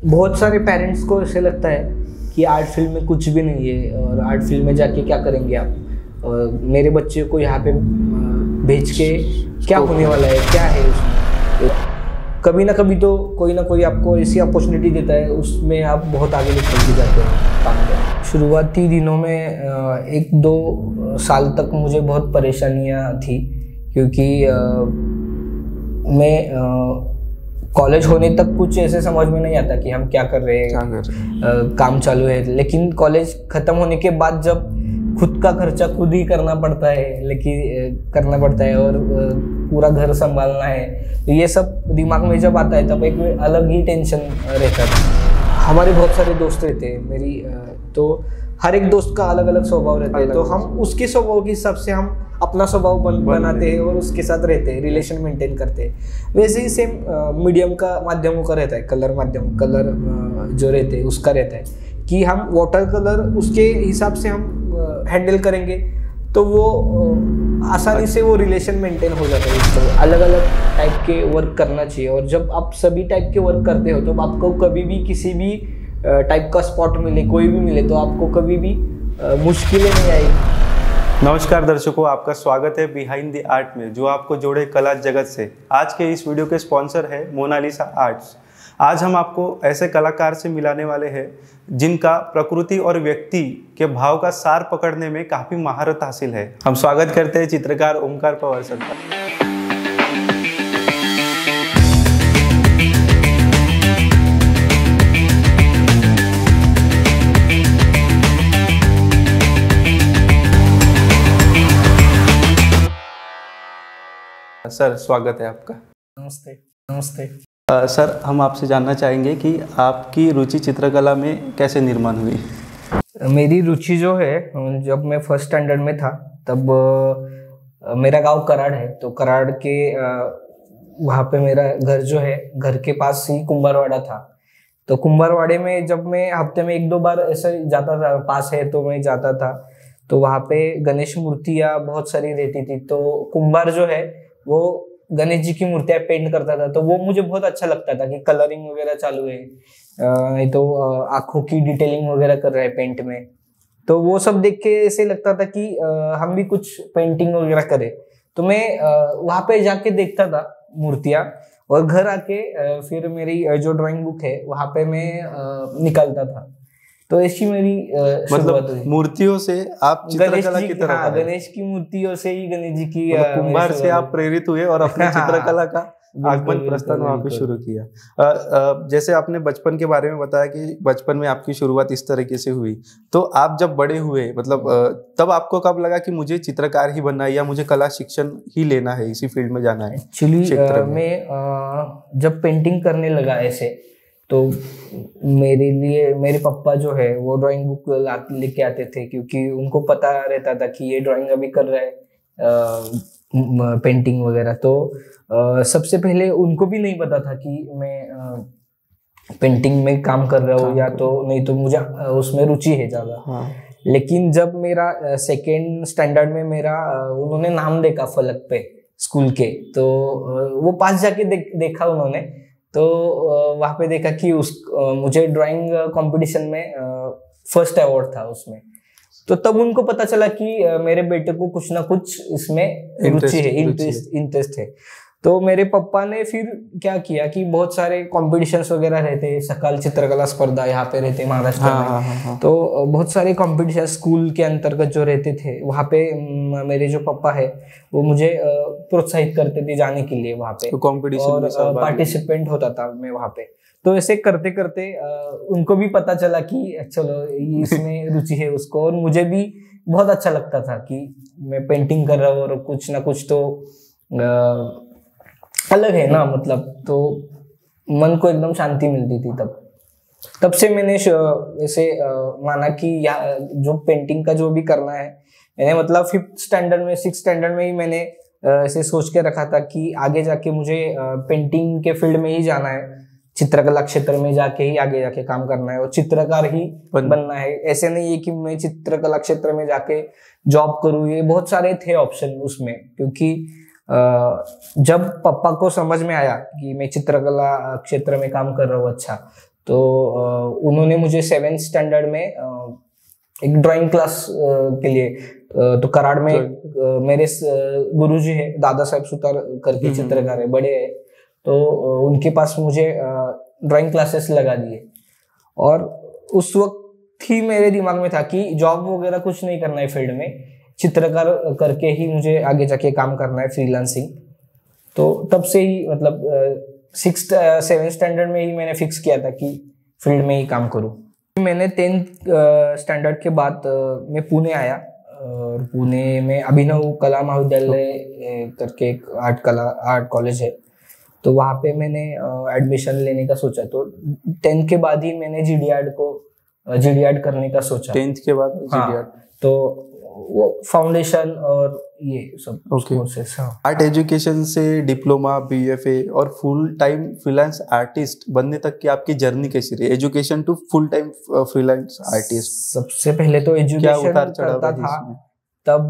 बहुत सारे पेरेंट्स को ऐसे लगता है कि आर्ट फील्ड में कुछ भी नहीं है और आर्ट फील्ड में जाके क्या करेंगे आप, और मेरे बच्चे को यहाँ पे भेज के क्या होने वाला है, क्या है उसमें। कभी ना कभी तो कोई ना कोई आपको ऐसी अपॉर्चुनिटी देता है, उसमें आप बहुत आगे निकल के जाते हैं काम में। शुरुआती दिनों में 1-2 साल तक मुझे बहुत परेशानियाँ थी, क्योंकि मैं कॉलेज होने तक कुछ ऐसे समझ में नहीं आता कि हम क्या कर रहे हैं, काम चालू है। लेकिन कॉलेज ख़त्म होने के बाद जब खुद का खर्चा खुद ही करना पड़ता है, और पूरा घर संभालना है, तो ये सब दिमाग में जब आता है तब एक अलग ही टेंशन रहता था। हमारे बहुत सारे दोस्त रहते हैं मेरी, तो हर एक दोस्त का अलग अलग स्वभाव रहता है, तो हम उसके स्वभाव के हिसाब से हम अपना स्वभाव बनाते हैं और उसके साथ रहते हैं, रिलेशन मेंटेन करते हैं। वैसे ही सेम मीडियम का, माध्यमों का रहता है, कलर जो रहते हैं उसका रहता है कि हम वाटर कलर उसके हिसाब से हम हैंडल करेंगे तो वो आसानी से वो रिलेशन मेंटेन हो जाता है। तो अलग अलग टाइप के वर्क करना चाहिए, और जब आप सभी टाइप के वर्क करते हो तो आपको कभी भी किसी भी टाइप का स्पॉट मिले, कोई भी मिले, तो आपको कभी भी मुश्किलें नहीं आएगी। नमस्कार दर्शकों, आपका स्वागत है बिहाइंड द आर्ट में, जो आपको जोड़े कला जगत से। आज के इस वीडियो के स्पॉन्सर है मोनालिसा आर्ट्स। आज हम आपको ऐसे कलाकार से मिलाने वाले हैं जिनका प्रकृति और व्यक्ति के भाव का सार पकड़ने में काफ़ी महारत हासिल है। हम स्वागत करते हैं चित्रकार ओमकार पवार सर का। सर स्वागत है आपका। नमस्ते। सर हम आपसे जानना चाहेंगे कि आपकी रुचि चित्रकला में कैसे निर्माण हुई? मेरी रुचि जो है, जब मैं फर्स्ट स्टैंडर्ड में था तब मेरा गांव कराड़ है, तो कराड़ के वहाँ पे मेरा घर जो है, घर के पास ही कुंभारवाड़ा था। तो कुंभारवाड़े में जब मैं हफ्ते में 1-2 बार ऐसे जाता था, पास है तो मैं जाता था, तो वहाँ पे गणेश मूर्तियाँ बहुत सारी रहती थी। तो कुंभार जो है वो गणेश जी की मूर्तियाँ पेंट करता था, तो वो मुझे बहुत अच्छा लगता था कि कलरिंग वगैरह चालू है, नहीं तो आंखों की डिटेलिंग वगैरह कर रहा है पेंट में। तो वो सब देख के ऐसे लगता था कि हम भी कुछ पेंटिंग वगैरह करें। तो मैं वहाँ पे जाके देखता था मूर्तियाँ, और घर आके फिर मेरी जो ड्राइंग बुक है वहाँ पे मैं निकालता था। तो ऐसी मेरी मतलब मूर्तियों से आप चित्रकला की तरफ आए? गणेश की मूर्तियों से ही, गणेश जी की कुंभार से आप प्रेरित हुए और अपने चित्रकला का आगमन प्रस्थान वहाँ पे शुरू किया। जैसे आपने बचपन के बारे में बताया कि बचपन में आपकी शुरुआत इस तरीके से हुई, तो आप जब बड़े हुए, मतलब तब आपको कब लगा कि मुझे चित्रकार ही बनना है या मुझे कला शिक्षण ही लेना है, इसी फील्ड में जाना है? एक्चुअली मैं जब पेंटिंग करने लगा ऐसे, तो मेरे पापा जो है वो ड्राइंग बुक लेके आते थे, क्योंकि उनको पता रहता था कि ये ड्राइंग अभी कर रहा है, पेंटिंग वगैरह। तो सबसे पहले उनको भी नहीं पता था कि मैं पेंटिंग में काम कर रहा हूँ, या तो नहीं तो मुझे उसमें रुचि है ज़्यादा। हाँ। लेकिन जब मेरा सेकेंड स्टैंडर्ड में मेरा उन्होंने नाम देखा फलक पे स्कूल के, तो वो पास जाके देखा उन्होंने, तो वहाँ पे देखा कि मुझे ड्राइंग कंपटीशन में फर्स्ट अवार्ड था उसमें। तो तब उनको पता चला कि मेरे बेटे को कुछ ना कुछ इसमें रुचि है, इंटरेस्ट है। तो मेरे पापा ने फिर क्या किया कि बहुत सारे कॉम्पिटिशन्स वगैरह रहते हैं, सकाल चित्रकला स्पर्धा यहाँ पे रहते महाराष्ट्र में। तो बहुत सारे कॉम्पिटिशन स्कूल के अंतर्गत जो रहते थे, वहाँ पे मेरे जो पापा है वो मुझे प्रोत्साहित करते थे जाने के लिए वहाँ पे, और पार्टिसिपेंट होता था मैं वहाँ पे। तो ऐसे करते करते उनको भी पता चला कि चलो इसमें रुचि है उसको, और मुझे भी बहुत अच्छा लगता था कि मैं पेंटिंग कर रहा हूँ और कुछ ना कुछ तो अलग है ना, मतलब तो मन को एकदम शांति मिलती थी। तब से मैंने ऐसे माना कि जो पेंटिंग का जो भी करना है, मैंने मतलब 5th स्टैंडर्ड में, 6th स्टैंडर्ड में ही मैंने ऐसे सोच के रखा था कि आगे जाके मुझे पेंटिंग के फील्ड में ही जाना है, चित्रकला क्षेत्र में जाके ही आगे जाके काम करना है और चित्रकार ही बनना है। ऐसे नहीं है कि मैं चित्रकला क्षेत्र में जाके जॉब करूँ, ये बहुत सारे थे ऑप्शन उसमें। क्योंकि जब पापा को समझ में आया कि मैं चित्रकला क्षेत्र में काम कर रहा हूँ अच्छा, तो उन्होंने मुझे 7th स्टैंडर्ड में एक ड्राइंग क्लास के लिए तो कराड़ में मेरे गुरुजी है दादा साहब सुतार करके चित्रकार है, बड़े है, तो उनके पास मुझे ड्राइंग क्लासेस लगा दिए। और उस वक्त ही मेरे दिमाग में था कि जॉब वगैरह कुछ नहीं करना है फील्ड में, चित्रकार करके ही मुझे आगे जाके काम करना है, फ्रीलांसिंग। तो तब से ही मतलब 7th स्टैंडर्ड में ही मैंने फिक्स किया था कि फील्ड में ही काम करूँ। मैंने 10th स्टैंडर्ड के बाद मैं पुणे आया, और पुणे में अभिनव कला महाविद्यालय करके एक आर्ट कॉलेज है, तो वहाँ पे मैंने एडमिशन लेने का सोचा। तो 10th के बाद ही मैंने जीडीएड करने का सोचा। 10th के बाद जीडीएड? तो वो फाउंडेशन और ये सब कोर्सेस। आर्ट एजुकेशन से डिप्लोमा, बीएफए और फुल टाइम फ्रीलांस आर्टिस्ट बनने तक की आपकी जर्नी कैसी रही? Education to full time freelance artist. सबसे पहले तो एजुकेशन करता था, तब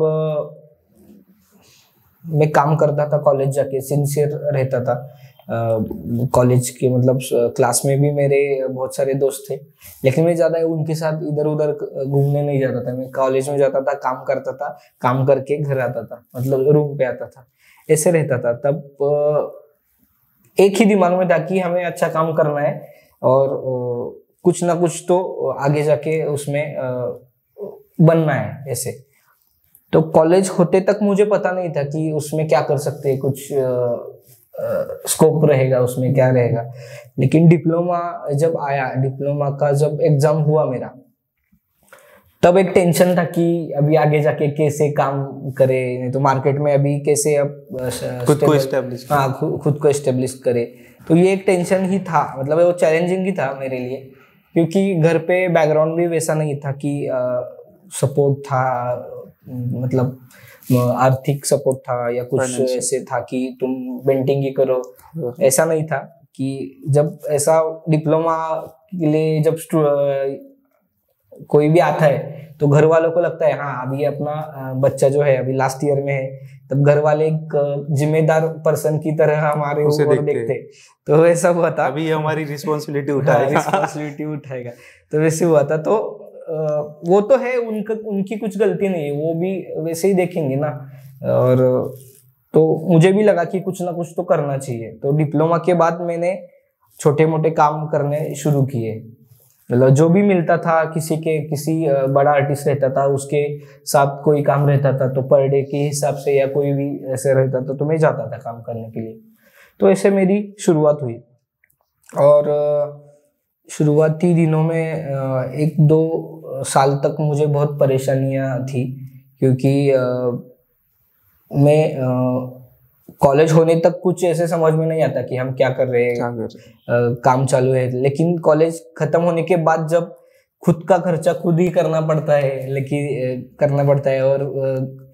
मैं काम करता था, कॉलेज जाके सिंसियर रहता था। कॉलेज के मतलब क्लास में भी मेरे बहुत सारे दोस्त थे, लेकिन मैं ज्यादा उनके साथ इधर उधर घूमने नहीं जाता था। मैं कॉलेज में जाता था, काम करता था, काम करके घर आता था, मतलब रूम पे आता था, ऐसे रहता था। तब एक ही दिमाग में था कि हमें अच्छा काम करना है और कुछ ना कुछ तो आगे जाके उसमें बनना है ऐसे। तो कॉलेज होते तक मुझे पता नहीं था कि उसमें क्या कर सकते हैं, कुछ स्कोप रहेगा उसमें, क्या रहेगा। लेकिन डिप्लोमा जब आया, डिप्लोमा का जब एग्जाम हुआ मेरा, तब एक टेंशन था कि अभी आगे जाके कैसे काम करे, नहीं तो मार्केट में अभी कैसे अब खुद को एस्टेब्लिश, खुद को एस्टेब्लिश करे। तो ये एक टेंशन ही था, मतलब वो चैलेंजिंग ही था मेरे लिए, क्योंकि घर पे बैकग्राउंड भी वैसा नहीं था कि सपोर्ट था, मतलब आर्थिक सपोर्ट था या कुछ ऐसे था कि तुम पेंटिंग ही करो, ऐसा नहीं था। कि जब ऐसा डिप्लोमा के लिए जब कोई भी आता है तो घर वालों को लगता है हाँ अभी अपना बच्चा जो है अभी लास्ट ईयर में है, तब घर वाले एक जिम्मेदार पर्सन की तरह हमारे ऊपर देखते। तो वैसा हुआ था, अभी हमारी रिस्पॉन्सिबिलिटी उठाएगा। तो वैसे हुआ था। तो वो तो है, उनकी कुछ गलती नहीं है, वो भी वैसे ही देखेंगे ना। और तो मुझे भी लगा कि कुछ ना कुछ तो करना चाहिए। तो डिप्लोमा के बाद मैंने छोटे मोटे काम करने शुरू किए, मतलब जो भी मिलता था, किसी बड़ा आर्टिस्ट रहता था उसके साथ कोई काम रहता था तो पर डे के हिसाब से या कोई भी ऐसे रहता था तो मैं जाता था काम करने के लिए। तो ऐसे मेरी शुरुआत हुई। और शुरुआती दिनों में 1-2 साल तक मुझे बहुत परेशानियां थी, क्योंकि मैं कॉलेज होने तक कुछ ऐसे समझ में नहीं आता कि हम क्या कर रहे हैं, काम चालू है। लेकिन कॉलेज खत्म होने के बाद जब खुद का खर्चा खुद ही करना पड़ता है और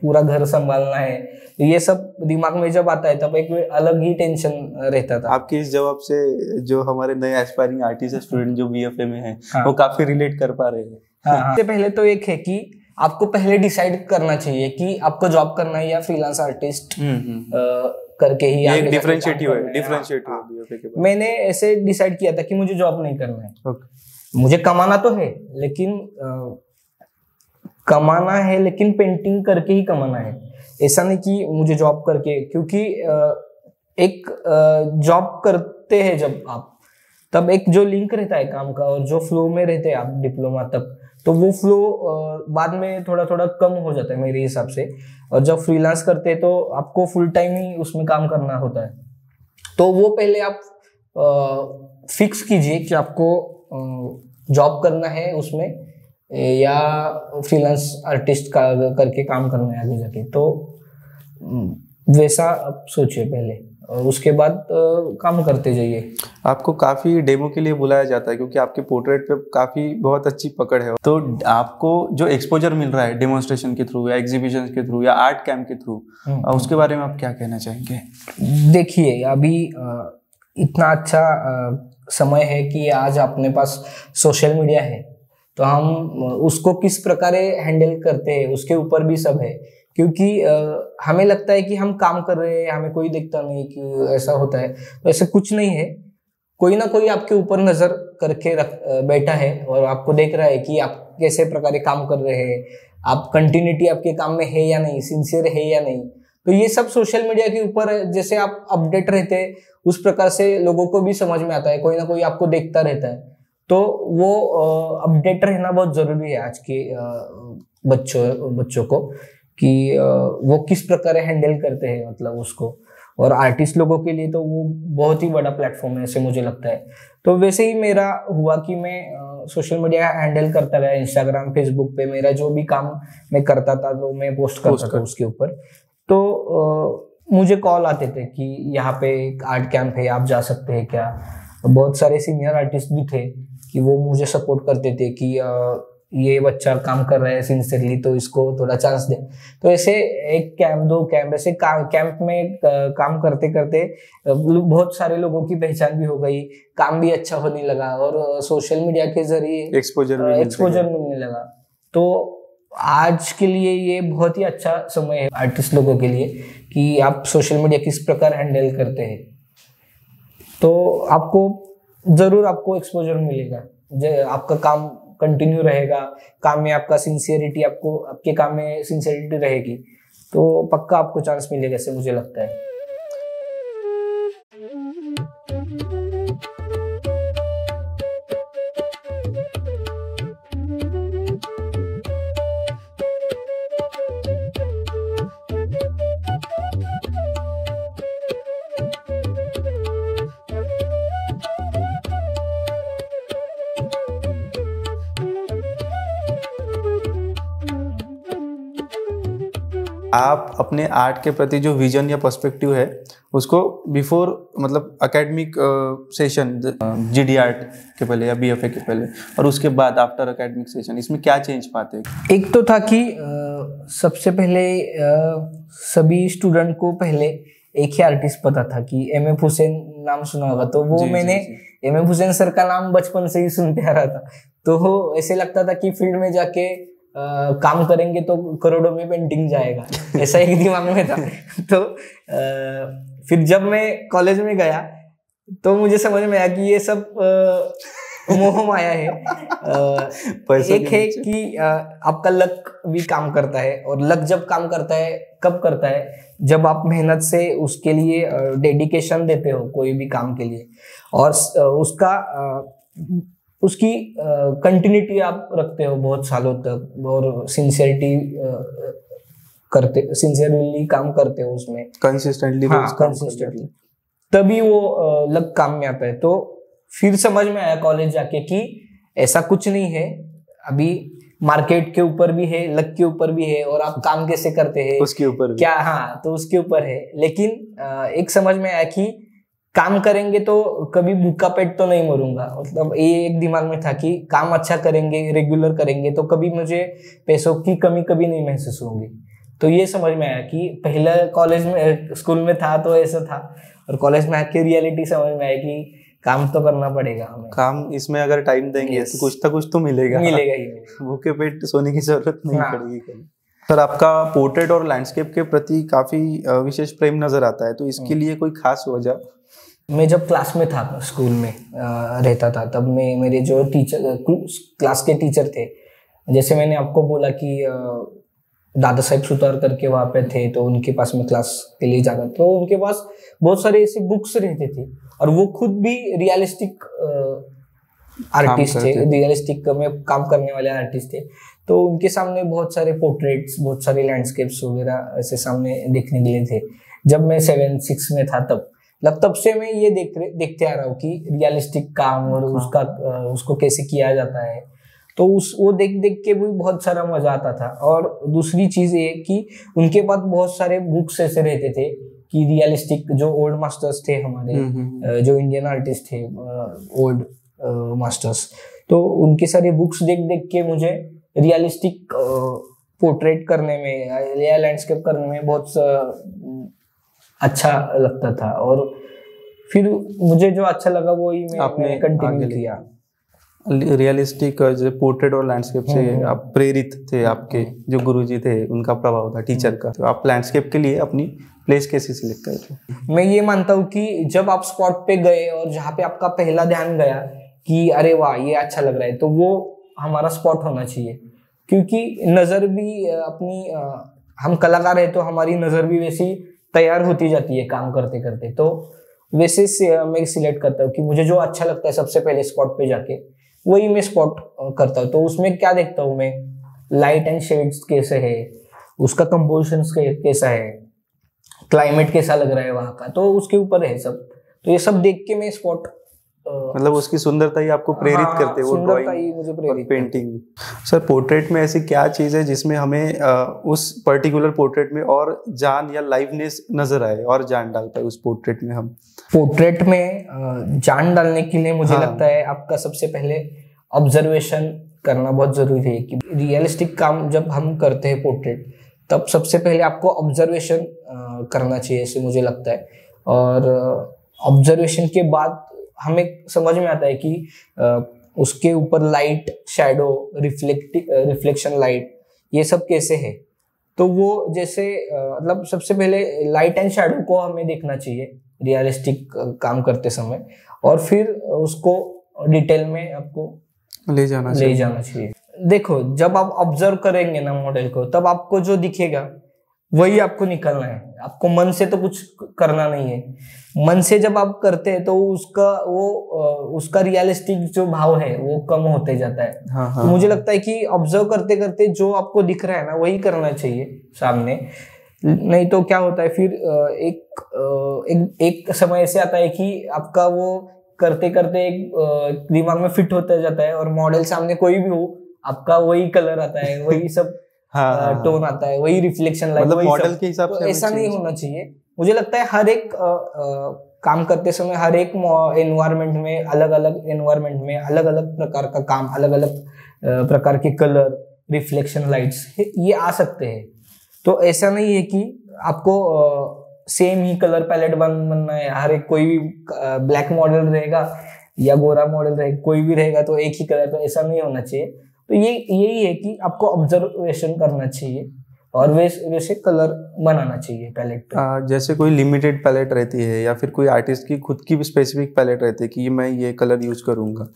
पूरा घर संभालना है, तो ये सब दिमाग में जब आता है तब एक अलग ही टेंशन रहता था। आपके इस जवाब से जो हमारे नए एस्पायरिंग आर्टिस्ट स्टूडेंट जो बीएफए में हैं, वो काफी रिलेट कर पा रहे हैं। सबसे पहले तो एक है कि आपको पहले डिसाइड करना चाहिए कि आपको जॉब करना है या फ्रीलांस आर्टिस्ट करके ही एक डिफरेंशिएटिव है। मैंने ऐसे डिसाइड किया था कि मुझे जॉब नहीं करना है। मुझे कमाना तो है, लेकिन पेंटिंग करके ही कमाना है। ऐसा नहीं कि मुझे जॉब करके, क्योंकि एक जॉब करते हैं जब आप, तब एक जो लिंक रहता है काम का और जो फ्लो में रहते हैं आप डिप्लोमा तक, तो वो फ्लो बाद में थोड़ा थोड़ा कम हो जाता है मेरे हिसाब से। और जब फ्रीलांस करते हैं तो आपको फुल टाइम ही उसमें काम करना होता है। तो वो पहले आप फिक्स कीजिए कि आपको जॉब करना है उसमें या फ्रीलांस आर्टिस्ट का करके काम करना है आगे जाके। तो वैसा आप सोचिए पहले और उसके बाद काम करते जाइए। आपको काफ़ी डेमो के लिए बुलाया जाता है क्योंकि आपके पोर्ट्रेट पे काफ़ी बहुत अच्छी पकड़ है। तो आपको जो एक्सपोजर मिल रहा है डेमोन्स्ट्रेशन के थ्रू या एग्जीबिशन के थ्रू या आर्ट कैंप के थ्रू, उसके बारे में आप क्या कहना चाहेंगे? देखिए, अभी इतना अच्छा समय है कि आज अपने पास सोशल मीडिया है, तो हम उसको किस प्रकार हैंडल करते हैं उसके ऊपर भी सब है। क्योंकि हमें लगता है कि हम काम कर रहे हैं, हमें कोई दिखता नहीं कि ऐसा होता है, तो ऐसा कुछ नहीं है। कोई ना कोई आपके ऊपर नजर करके बैठा है और आपको देख रहा है कि आप कैसे प्रकार काम कर रहे हैं, आप कंटिन्यूटी आपके काम में है या नहीं, सिंसियर है या नहीं। तो ये सब सोशल मीडिया के ऊपर जैसे आप अपडेट रहते हैं उस प्रकार से लोगों को भी समझ में आता है, कोई ना कोई आपको देखता रहता है। तो वो अपडेट रहना बहुत जरूरी है आज के बच्चों को, कि वो किस प्रकार हैंडल करते हैं मतलब उसको। और आर्टिस्ट लोगों के लिए तो वो बहुत ही बड़ा प्लेटफॉर्म है ऐसे मुझे लगता है। तो वैसे ही मेरा हुआ कि मैं सोशल मीडिया हैंडल करता गया, इंस्टाग्राम फेसबुक पे मेरा जो भी काम मैं करता था तो मैं पोस्ट करता था उसके ऊपर। तो मुझे कॉल आते थे कि यहाँ पे एक आर्ट कैंप है, आप जा सकते हैं क्या। बहुत सारे सीनियर आर्टिस्ट भी थे कि वो मुझे सपोर्ट करते थे कि ये बच्चा काम कर रहा है सिंसियरली तो इसको थोड़ा चांस दे। तो ऐसे एक कैंप, 2 कैंप, ऐसे कैंप में काम करते करते बहुत सारे लोगों की पहचान भी हो गई, काम भी अच्छा होने लगा और सोशल मीडिया के जरिए एक्सपोजर मिलने लगा। तो आज के लिए ये बहुत ही अच्छा समय है आर्टिस्ट लोगों के लिए कि आप सोशल मीडिया किस प्रकार हैंडल करते हैं। तो आपको एक्सपोजर मिलेगा, आपका काम कंटिन्यू रहेगा, काम में आपका सिंसियरिटी, आपके काम में सिंसियरिटी रहेगी तो पक्का आपको चांस मिलेगा ऐसे मुझे लगता है। आप अपने आर्ट के प्रति जो विजन या पर्सपेक्टिव है उसको बिफोर मतलब एकेडमिक सेशन जीडी आर्ट के पहले या बीएफए के पहले और उसके बाद आफ्टर एकेडमिक सेशन, इसमें क्या चेंज पाते हैं? एक तो था कि सबसे पहले सभी स्टूडेंट को पहले एक ही आर्टिस्ट पता था कि एम.एफ. हुसैन नाम सुना होगा। तो वो मैंने एम.एफ. हुसैन सर का नाम बचपन से ही सुनते आ रहा था। तो ऐसे लगता था कि फील्ड में जाके काम करेंगे तो करोड़ों में पेंटिंग जाएगा, ऐसा एक दिमाग में था। तो फिर जब मैं कॉलेज में गया तो मुझे समझ में आया कि ये सब मोह माया है। एक है कि आपका लक भी काम करता है, और लक जब काम करता है कब करता है, जब आप मेहनत से उसके लिए डेडिकेशन देते हो कोई भी काम के लिए, और उसकी कंटिन्यूटी आप रखते हो बहुत सालों तक, और सिंसियरली काम करते हो उसमें कंसिस्टेंटली, तभी वो लक काम में आता है। तो फिर समझ में आया कॉलेज जाके कि ऐसा कुछ नहीं है, अभी मार्केट के ऊपर भी है, लक के ऊपर भी है, और आप काम कैसे करते हैं उसके ऊपर क्या, हाँ तो उसके ऊपर है। लेकिन एक समझ में आया कि काम करेंगे तो कभी भूखा पेट तो नहीं मरूंगा, मतलब ये एक दिमाग में था कि काम अच्छा करेंगे, रेगुलर करेंगे तो कभी मुझे पैसों की कमी कभी नहीं महसूस होगी। तो ये समझ में आया कि पहले कॉलेज में स्कूल में था तो ऐसा था, और कॉलेज में आके रियलिटी समझ में आया कि काम तो करना पड़ेगा हमें, काम इसमें अगर टाइम देंगे तो कुछ तो मिलेगा ही। भूखे पेट सोने की जरूरत नहीं पड़ेगी कभी। सर, आपका पोर्ट्रेट और लैंडस्केप के प्रति काफी विशेष प्रेम नजर आता है, तो इसके लिए कोई खास वजह? मैं जब क्लास में था, स्कूल में रहता था, तब मेरे जो क्लास के टीचर थे, जैसे मैंने आपको बोला कि दादा साहेब सुतार करके वहाँ पे थे, तो उनके पास में क्लास के लिए जाता, तो उनके पास बहुत सारे ऐसी बुक्स रहते थे, और वो खुद भी रियलिस्टिक आर्टिस्ट थे, रियलिस्टिक में काम करने वाले आर्टिस्ट थे। तो उनके सामने बहुत सारे पोर्ट्रेट्स, बहुत सारे लैंडस्केप्स वगैरह ऐसे सामने देखने के लिए थे। जब मैं 7-6 में था तब से मैं ये देखते आ रहा हूँ कि रियलिस्टिक काम और उसको कैसे किया जाता है। तो वो देख के भी बहुत सारा मजा आता था। और दूसरी चीज ये कि उनके पास बहुत सारे बुक्स ऐसे रहते थे कि रियलिस्टिक जो ओल्ड मास्टर्स थे हमारे, जो इंडियन आर्टिस्ट थे ओल्ड मास्टर्स, तो उनके सारे बुक्स देख के मुझे रियलिस्टिक पोर्ट्रेट करने में या लैंडस्केप करने में बहुत अच्छा लगता था। और फिर मुझे जो अच्छा लगा वही मैंने कंटिन्यू किया। रियलिस्टिक जो पोर्ट्रेट और लैंडस्केप से आप प्रेरित थे, आपके जो गुरुजी थे उनका प्रभाव था टीचर का, तो आप लैंडस्केप के लिए अपनी प्लेस कैसे सिलेक्ट करते? मैं ये मानता हूँ कि जब आप स्पॉट पे गए और जहाँ पे आपका पहला ध्यान गया कि अरे वाह ये अच्छा लग रहा है, तो वो हमारा स्पॉट होना चाहिए। क्योंकि नज़र भी अपनी हम कलाकार है तो हमारी नज़र भी वैसी तैयार होती जाती है काम करते करते। तो वैसे मैं सिलेक्ट करता हूँ कि मुझे जो अच्छा लगता है सबसे पहले स्पॉट पे जाके वही मैं स्पॉट करता हूँ। तो उसमें क्या देखता हूँ मैं, लाइट एंड शेड्स कैसे है, उसका कंपोजिशन कैसा है, क्लाइमेट कैसा लग रहा है वहाँ का, तो उसके ऊपर है सब। तो ये सब देख के मैं स्पॉट मतलब उसकी सुंदरता ही आपको प्रेरित करते हैं, वो ड्राइंग और पेंटिंग। सर पोर्ट्रेट में ऐसी क्या चीज़ है जिसमें हमें उस पर्टिकुलर पोर्ट्रेट में और जान या लाइवनेस नजर आए और जान डाल पाए उस पोर्ट्रेट में? हम पोर्ट्रेट में जान डालने के लिए मुझे लगता है आपका सबसे पहले ऑब्जर्वेशन करना बहुत जरूरी है। कि रियलिस्टिक काम जब हम करते हैं पोर्ट्रेट, तब सबसे पहले आपको ऑब्जर्वेशन करना चाहिए, ऐसे मुझे लगता है। और ऑब्जर्वेशन के बाद हमें समझ में आता है कि उसके ऊपर लाइट, शैडो, रिफ्लेक्शन लाइट, ये सब कैसे है। तो वो जैसे मतलब सबसे पहले लाइट एंड शैडो को हमें देखना चाहिए रियलिस्टिक काम करते समय, और फिर उसको डिटेल में आपको ले जाना चाहिए। देखो, जब आप ऑब्जर्व करेंगे ना मॉडल को, तब आपको जो दिखेगा वही आपको निकलना है। आपको मन से तो कुछ करना नहीं है। मन से जब आप करते हैं तो उसका रियलिस्टिक जो भाव है वो कम होते जाता है। हाँ। तो मुझे लगता है कि ऑब्जर्व करते करते जो आपको दिख रहा है ना वही करना चाहिए सामने। नहीं तो क्या होता है फिर एक समय ऐसे आता है कि आपका वो करते करते एक दिमाग में फिट होता जाता है, और मॉडल सामने कोई भी हो आपका वही कलर आता है, वही सब टोन आता है, वही रिफ्लेक्शन लाइट, मतलब मॉडल के हिसाब से। ऐसा नहीं होना चाहिए। मुझे लगता है हर एक काम करते समय हर एक एनवायरनमेंट में, अलग अलग एनवायरनमेंट में अलग अलग प्रकार का काम, अलग अलग प्रकार के कलर, रिफ्लेक्शन लाइट्स ये आ सकते हैं। तो ऐसा नहीं है कि आपको सेम ही कलर पैलेट बनना है। हर एक कोई भी ब्लैक मॉडल रहेगा या गोरा मॉडल रहेगा, कोई भी रहेगा तो एक ही कलर, तो ऐसा नहीं होना चाहिए। तो यही है कि आपको ऑब्जर्वेशन करना चाहिए और वैसे कलर बनाना चाहिए पैलेट पे। जैसे कोई लिमिटेड पैलेट रहती है या फिर कोई आर्टिस्ट की खुद की भी स्पेसिफिक पैलेट रहती है कि मैं ये कलर यूज करूंगा,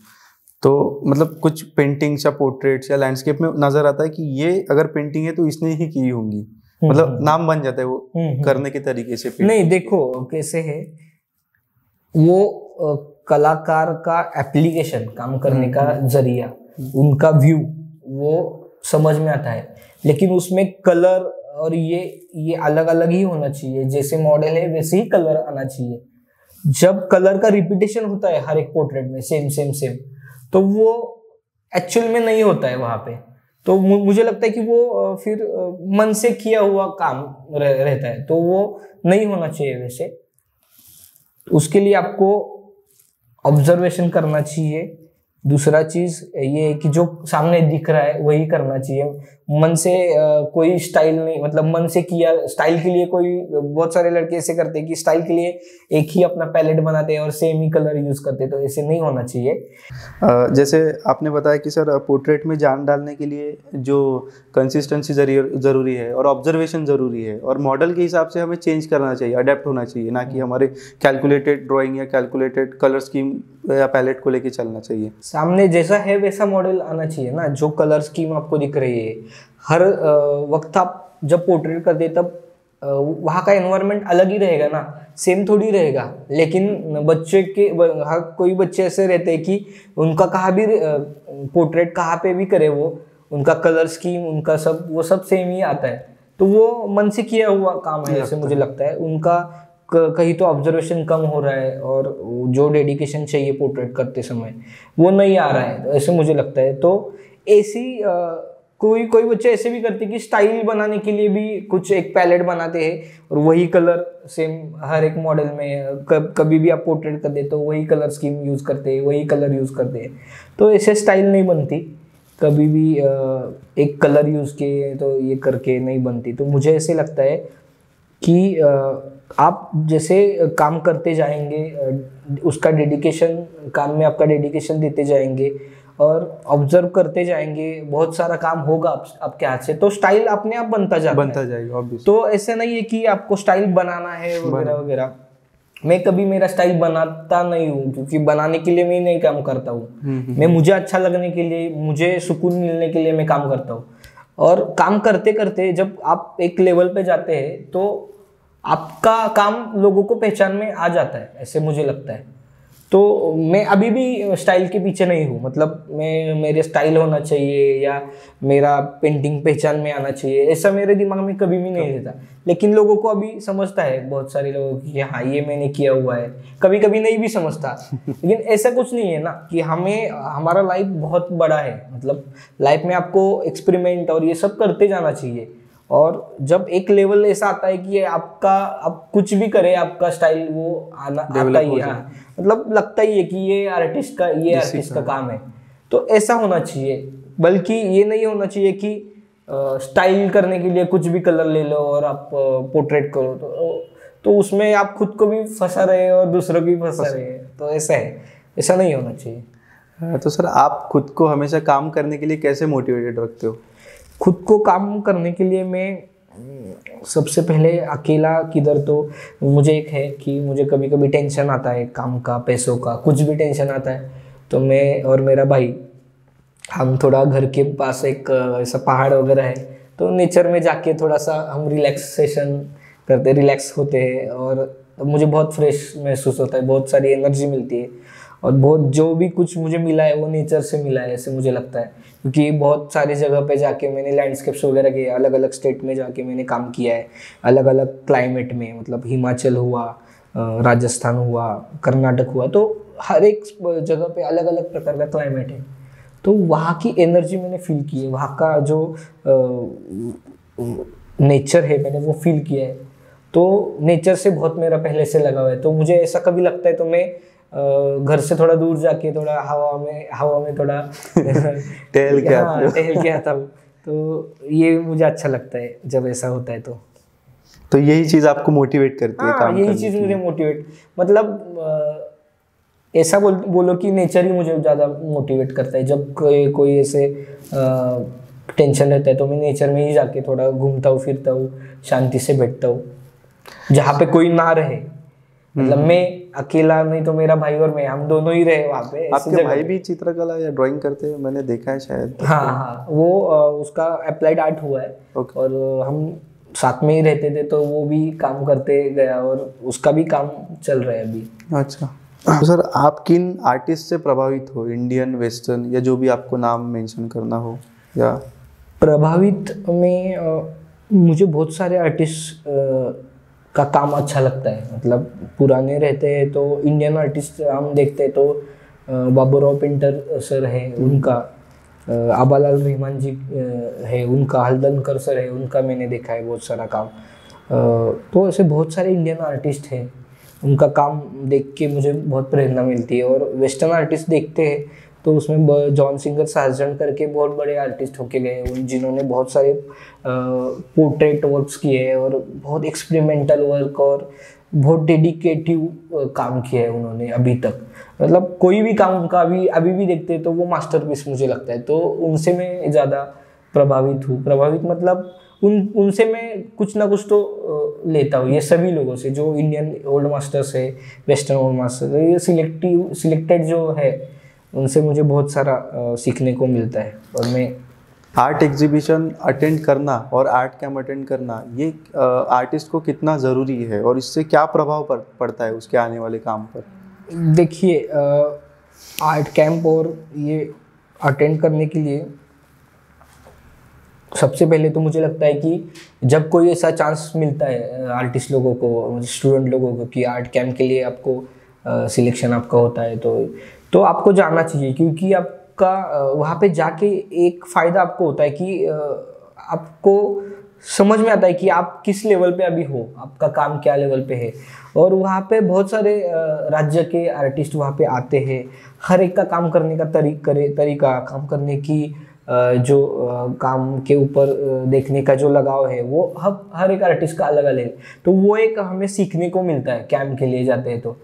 तो मतलब कुछ पेंटिंग्स या पोर्ट्रेट्स या लैंडस्केप में नजर आता है कि ये अगर पेंटिंग है तो इसने ही की होंगी, मतलब नाम बन जाता है वो करने के तरीके से। नहीं, देखो कैसे है, वो कलाकार का एप्लीकेशन, काम करने का जरिया, उनका व्यू वो समझ में आता है। लेकिन उसमें कलर और ये अलग अलग ही होना चाहिए। जैसे मॉडल है वैसे ही कलर आना चाहिए। जब कलर का रिपीटेशन होता है हर एक पोर्ट्रेट में सेम सेम सेम, तो वो एक्चुअल में नहीं होता है वहां पे। तो मुझे लगता है कि वो फिर मन से किया हुआ काम रहता है, तो वो नहीं होना चाहिए वैसे। उसके लिए आपको ऑब्जर्वेशन करना चाहिए। दूसरा चीज ये है कि जो सामने दिख रहा है वही करना चाहिए। मन से कोई स्टाइल नहीं, मतलब मन से किया स्टाइल के लिए कोई, बहुत सारे लड़के ऐसे करते हैं कि स्टाइल के लिए एक ही अपना पैलेट बनाते हैं और सेम ही कलर यूज करते हैं, तो ऐसे नहीं होना चाहिए। जैसे आपने बताया कि सर पोर्ट्रेट में जान डालने के लिए जो कंसिस्टेंसी ज़रूरी है और ऑब्जर्वेशन ज़रूरी है, और मॉडल के हिसाब से हमें चेंज करना चाहिए, अडेप्ट होना चाहिए, ना कि हमारे कैलकुलेटेड ड्राइंग या कैलकुलेटेड कलर स्कीम या पैलेट को लेके चलना चाहिए। सामने जैसा है वैसा मॉडल आना चाहिए ना। जो कलर स्कीम आपको दिख रही है, हर वक्त आप जब पोर्ट्रेट करते तब वहाँ का एनवायरनमेंट अलग ही रहेगा ना, सेम थोड़ी रहेगा। लेकिन कोई बच्चे ऐसे रहते हैं कि उनका कहाँ भी पोर्ट्रेट कहाँ पे भी करे वो, उनका कलर स्कीम, उनका सब वो सब सेम ही आता है। तो वो मन से किया हुआ काम है ऐसे मुझे लगता है। उनका कहीं तो ऑब्जर्वेशन कम हो रहा है और जो डेडिकेशन चाहिए पोर्ट्रेट करते समय वो नहीं आ रहा है, ऐसे मुझे लगता है। तो ऐसी कोई बच्चे ऐसे भी करते हैं कि स्टाइल बनाने के लिए भी कुछ एक पैलेट बनाते हैं और वही कलर सेम हर एक मॉडल में, कभी भी आप पोर्ट्रेट कर दे तो वही कलर स्कीम यूज करते हैं, वही कलर यूज करते हैं। तो ऐसे स्टाइल नहीं बनती कभी भी, एक कलर यूज किए तो ये करके नहीं बनती। तो मुझे ऐसे लगता है कि आप जैसे काम करते जाएंगे, उसका डेडिकेशन, काम में आपका डेडिकेशन देते जाएंगे और ऑब्जर्व करते जाएंगे, बहुत सारा काम होगा आपके हाथ से, तो स्टाइल अपने आप बनता जाएगा ऑब्वियसली। तो ऐसे नहीं है कि आपको स्टाइल बनाना है वगैरह वगैरह। मैं कभी मेरा स्टाइल बनाता नहीं हूँ, क्योंकि बनाने के लिए मैं नहीं काम करता हूँ। मैं मुझे अच्छा लगने के लिए, मुझे सुकून मिलने के लिए मैं काम करता हूँ। और काम करते करते जब आप एक लेवल पे जाते हैं तो आपका काम लोगों को पहचान में आ जाता है, ऐसे मुझे लगता है। तो मैं अभी भी स्टाइल के पीछे नहीं हूँ, मतलब मेरे स्टाइल होना चाहिए या मेरा पेंटिंग पहचान में आना चाहिए, ऐसा मेरे दिमाग में कभी भी नहीं रहता। लेकिन लोगों को अभी समझता है, बहुत सारे लोगों की, हाँ ये मैंने किया हुआ है। कभी कभी नहीं भी समझता, लेकिन ऐसा कुछ नहीं है ना कि हमारा लाइफ बहुत बड़ा है। मतलब लाइफ में आपको एक्सपेरिमेंट और ये सब करते जाना चाहिए। और जब एक लेवल ऐसा आता है कि आप कुछ भी करें, आपका स्टाइल वो आता ही है, मतलब लगता ही है कि ये आर्टिस्ट का काम है, तो ऐसा होना चाहिए। बल्कि ये नहीं होना चाहिए कि स्टाइल करने के लिए कुछ भी कलर ले लो और आप पोर्ट्रेट करो, तो उसमें आप खुद को भी फंसा रहे और दूसरों को भी फंसा रहे हैं। तो ऐसा नहीं होना चाहिए। तो सर, आप खुद को हमेशा काम करने के लिए कैसे मोटिवेटेड रखते हो? खुद को काम करने के लिए मैं सबसे पहले अकेला किधर, तो मुझे एक है कि मुझे कभी कभी टेंशन आता है काम का, पैसों का, कुछ भी टेंशन आता है, तो मैं और मेरा भाई, हम थोड़ा घर के पास एक ऐसा पहाड़ वगैरह है, तो नेचर में जाके थोड़ा सा हम रिलैक्स होते हैं। और मुझे बहुत फ्रेश महसूस होता है, बहुत सारी एनर्जी मिलती है। और बहुत जो भी कुछ मुझे मिला है वो नेचर से मिला है, ऐसे मुझे लगता है। क्योंकि बहुत सारी जगह पे जाके मैंने लैंडस्केप्स वगैरह किए, अलग अलग स्टेट में जाके मैंने काम किया है, अलग अलग क्लाइमेट में, मतलब हिमाचल हुआ, राजस्थान हुआ, कर्नाटक हुआ, तो हर एक जगह पे अलग अलग प्रकार का क्लाइमेट है। तो वहाँ की एनर्जी मैंने फील की है, वहाँ का जो नेचर है मैंने वो फील किया है। तो नेचर से बहुत मेरा पहले से लगा हुआ है। तो मुझे ऐसा कभी लगता है तो मैं घर से थोड़ा दूर जाके थोड़ा हवा में थोड़ा टहल के आता हूँ। तो ये मुझे अच्छा लगता है जब ऐसा होता है। तो यही चीज़ आपको मोटिवेट करती है काम यही चीज़ मुझे मोटिवेट, मतलब ऐसा बोलो कि नेचर ही मुझे ज़्यादा मोटिवेट करता है। जब कोई ऐसे टेंशन रहता है तो मैं नेचर में ही जाके थोड़ा घूमता हूँ, फिरता हूँ, शांति से बैठता हूँ, जहाँ पे कोई ना रहे। मतलब मैं अकेला नहीं तो मेरा भाई और मैं, हम दोनों ही रहे वहाँ पे। आपके भाई भी चित्रकला या ड्राइंग करते हैं? मैंने देखा है शायद। हाँ, वो उसका अप्लाइड आर्ट हुआ है। और हम साथ में ही रहते थे, तो वो भी काम करते गया और उसका भी काम चल रहा है अभी। अच्छा, तो सर आप किन आर्टिस्ट से प्रभावित हो? इंडियन, वेस्टर्न, या जो भी आपको नाम मेंशन करना हो? या प्रभावित में मुझे बहुत सारे आर्टिस्ट का काम अच्छा लगता है। मतलब पुराने रहते हैं तो इंडियन आर्टिस्ट हम देखते हैं तो बाबूराव पेंटर सर है, उनका, आबालाल रहमान जी है उनका, हल्दनकर सर है उनका, मैंने देखा है बहुत सारा काम। तो ऐसे बहुत सारे इंडियन आर्टिस्ट हैं, उनका काम देख के मुझे बहुत प्रेरणा मिलती है। और वेस्टर्न आर्टिस्ट देखते हैं तो उसमें जॉन सिंगर सार्जेंट करके बहुत बड़े आर्टिस्ट होके गए, जिन्होंने बहुत सारे पोर्ट्रेट वर्क्स किए हैं और बहुत एक्सपेरिमेंटल वर्क और बहुत डेडिकेटिव काम किया है उन्होंने अभी तक। मतलब कोई भी काम उनका अभी भी देखते हैं तो वो मास्टरपीस मुझे लगता है। तो उनसे मैं ज़्यादा प्रभावित हूँ। प्रभावित मतलब उनसे मैं कुछ ना कुछ तो लेता हूँ। ये सभी लोगों से, जो इंडियन ओल्ड मास्टर्स है, वेस्टर्न ओल्ड मास्टर्स, ये सिलेक्टेड जो है, उनसे मुझे बहुत सारा सीखने को मिलता है। और मैं आर्ट एग्जीबिशन अटेंड करना और आर्ट कैंप अटेंड करना, ये आर्टिस्ट को कितना ज़रूरी है और इससे क्या प्रभाव पड़ता है उसके आने वाले काम पर? देखिए, आर्ट कैंप और ये अटेंड करने के लिए सबसे पहले तो मुझे लगता है कि जब कोई ऐसा चांस मिलता है आर्टिस्ट लोगों को, स्टूडेंट लोगों को, कि आर्ट कैंप के लिए आपको सिलेक्शन आपका होता है तो आपको जाना चाहिए। क्योंकि आपका वहाँ पे जाके एक फ़ायदा आपको होता है कि आपको समझ में आता है कि आप किस लेवल पे अभी हो, आपका काम क्या लेवल पे है। और वहाँ पे बहुत सारे राज्य के आर्टिस्ट वहाँ पे आते हैं। हर एक का काम करने का तरीका, काम करने की जो काम के ऊपर देखने का जो लगाव है, वो हर एक आर्टिस्ट का अलग अलग है। तो वो एक हमें सीखने को मिलता है कैंप के लिए जाते हैं। तो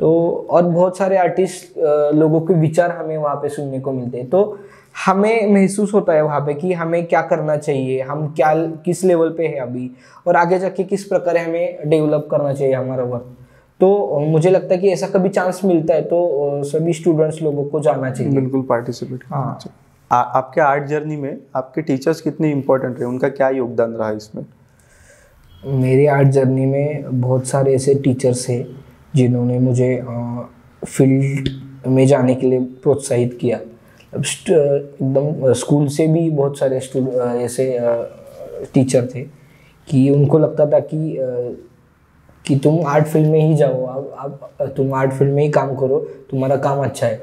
तो और बहुत सारे आर्टिस्ट लोगों के विचार हमें वहाँ पे सुनने को मिलते हैं। तो हमें महसूस होता है वहाँ पे कि हमें क्या करना चाहिए, हम क्या किस लेवल पे है अभी, और आगे जाके किस प्रकार हमें डेवलप करना चाहिए हमारा वर्क। तो मुझे लगता है कि ऐसा कभी चांस मिलता है तो सभी स्टूडेंट्स लोगों को जाना चाहिए। बिल्कुल पार्टिसिपेट करना हाँ। चाहिए। आपके आर्ट जर्नी में आपके टीचर्स कितने इम्पोर्टेंट रहे, उनका क्या योगदान रहा इसमें? मेरी आर्ट जर्नी में बहुत सारे ऐसे टीचर्स हैं जिन्होंने मुझे फील्ड में जाने के लिए प्रोत्साहित किया। एकदम स्कूल से भी बहुत सारे ऐसे टीचर थे कि उनको लगता था कि तुम आर्ट फील्ड में ही जाओ, अब तुम आर्ट फील्ड में ही काम करो, तुम्हारा काम अच्छा है।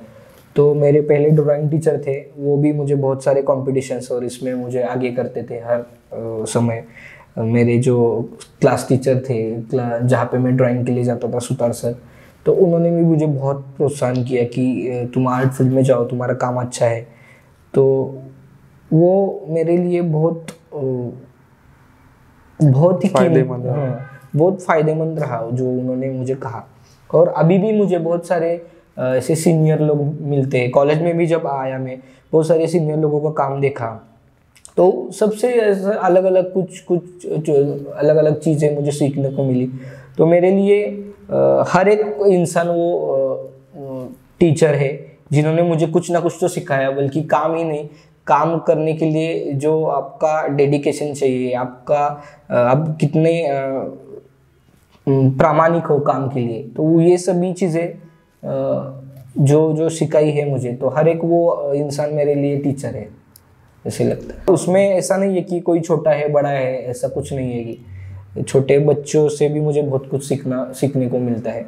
तो मेरे पहले ड्राइंग टीचर थे, वो भी मुझे बहुत सारे कॉम्पिटिशन्स और इसमें मुझे आगे करते थे हर समय। मेरे जो क्लास टीचर थे जहाँ पे मैं ड्राइंग के लिए जाता था, सुतार सर, तो उन्होंने भी मुझे बहुत प्रोत्साहन किया कि तुम आर्ट फील्ड में जाओ, तुम्हारा काम अच्छा है। तो वो मेरे लिए बहुत ही बहुत फ़ायदेमंद रहा जो उन्होंने मुझे कहा। और अभी भी मुझे बहुत सारे ऐसे सीनियर लोग मिलते हैं। कॉलेज में भी जब आया मैं, बहुत सारे सीनियर लोगों का काम देखा, तो सबसे अलग अलग कुछ अलग अलग चीज़ें मुझे सीखने को मिली। तो मेरे लिए हर एक इंसान वो टीचर है जिन्होंने मुझे कुछ ना कुछ तो सिखाया, बल्कि काम ही नहीं, काम करने के लिए जो आपका डेडिकेशन चाहिए, आपका आप कितने प्रामाणिक हो काम के लिए, तो ये सभी चीज़ें जो सिखाई है मुझे। तो हर एक वो इंसान मेरे लिए टीचर है, ऐसे लगता है। उसमें ऐसा नहीं है कि कोई छोटा है बड़ा है, ऐसा कुछ नहीं है कि छोटे बच्चों से भी मुझे बहुत कुछ सीखने को मिलता है।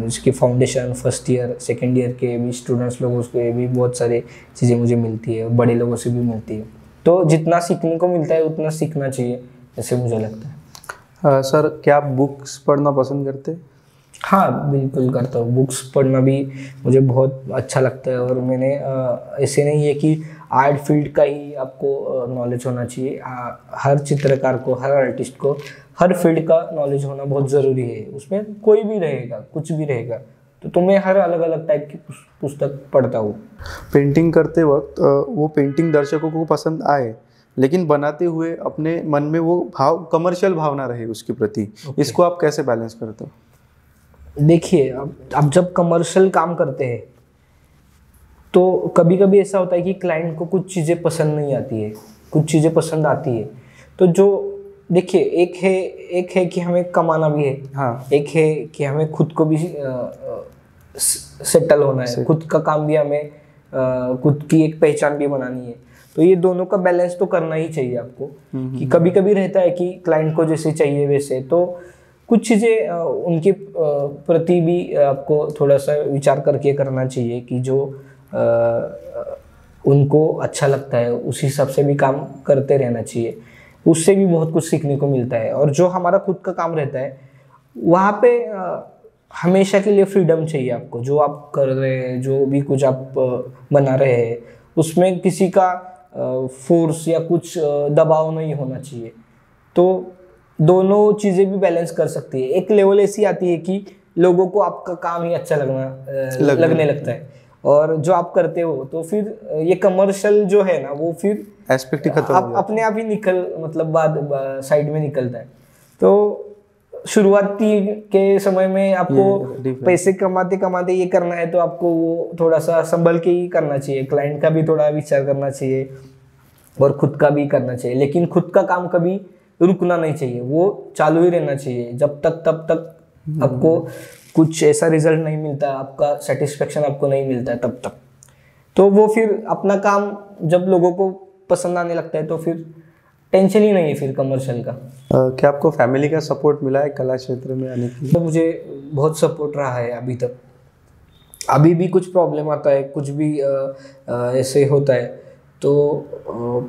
इसके foundation first year second year के भी स्टूडेंट्स लोगों से भी बहुत सारी चीज़ें मुझे मिलती है, और बड़े लोगों से भी मिलती है। तो जितना सीखने को मिलता है उतना सीखना चाहिए, ऐसे मुझे लगता है। सर, क्या आप बुक्स पढ़ना पसंद करते हैं? हाँ, बिल्कुल करता हूँ। बुक्स पढ़ना भी मुझे बहुत अच्छा लगता है। और मैंने ऐसे नहीं है कि आर्ट फील्ड का ही आपको नॉलेज होना चाहिए। हर चित्रकार को, हर आर्टिस्ट को हर फील्ड का नॉलेज होना बहुत ज़रूरी है। उसमें कोई भी रहेगा, कुछ भी रहेगा। तो मैं हर अलग अलग टाइप की पुस्तक पढ़ता हूँ। पेंटिंग करते वक्त वो पेंटिंग दर्शकों को पसंद आए, लेकिन बनाते हुए अपने मन में वो कमर्शियल भावना रहे उसके प्रति, इसको आप कैसे बैलेंस करते हो? देखिए, अब जब कमर्शियल काम करते हैं तो कभी कभी ऐसा होता है कि क्लाइंट को कुछ चीज़ें पसंद नहीं आती है, कुछ चीज़ें पसंद आती है। तो जो देखिए, एक है कि हमें कमाना भी है, हाँ, एक है कि हमें खुद को भी सेटल होना है, खुद का काम भी हमें खुद की एक पहचान भी बनानी है। तो ये दोनों का बैलेंस तो करना ही चाहिए आपको। कि कभी कभी रहता है कि क्लाइंट को जैसे चाहिए वैसे, तो कुछ चीज़ें उनके प्रति भी आपको थोड़ा सा विचार करके करना चाहिए कि जो उनको अच्छा लगता है उस हिसाब से भी काम करते रहना चाहिए। उससे भी बहुत कुछ सीखने को मिलता है। और जो हमारा खुद का काम रहता है वहाँ पे हमेशा के लिए फ्रीडम चाहिए आपको। जो आप कर रहे हैं, जो भी कुछ आप बना रहे हैं, उसमें किसी का फोर्स या कुछ दबाव नहीं होना चाहिए। तो दोनों चीज़ें भी बैलेंस कर सकती है। एक लेवल ऐसी आती है कि लोगों को आपका काम ही अच्छा लगने लगता है, और जो आप करते हो तो फिर ये कमर्शियल जो है ना, वो फिर एस्पेक्ट ही खत्म हो जाता है, अपने आप ही बाद साइड में निकलता है। तो शुरुआती के समय में आपको पैसे कमाते कमाते ये करना है, तो आपको वो थोड़ा सा संभल के ही करना चाहिए। क्लाइंट का भी थोड़ा विचार करना चाहिए और खुद का भी करना चाहिए। लेकिन खुद का काम कभी रुकना नहीं चाहिए, वो चालू ही रहना चाहिए जब तक आपको कुछ ऐसा रिजल्ट नहीं मिलता, आपका सेटिस्फेक्शन आपको नहीं मिलता है तब तक। तो वो फिर अपना काम जब लोगों को पसंद आने लगता है तो फिर टेंशन ही नहीं है फिर कमर्शियल का। क्या आपको फैमिली का सपोर्ट मिला है कला क्षेत्र में आने के लिए? तो मुझे बहुत सपोर्ट रहा है अभी तक। अभी भी कुछ प्रॉब्लम आता है, कुछ भी ऐसे होता है, तो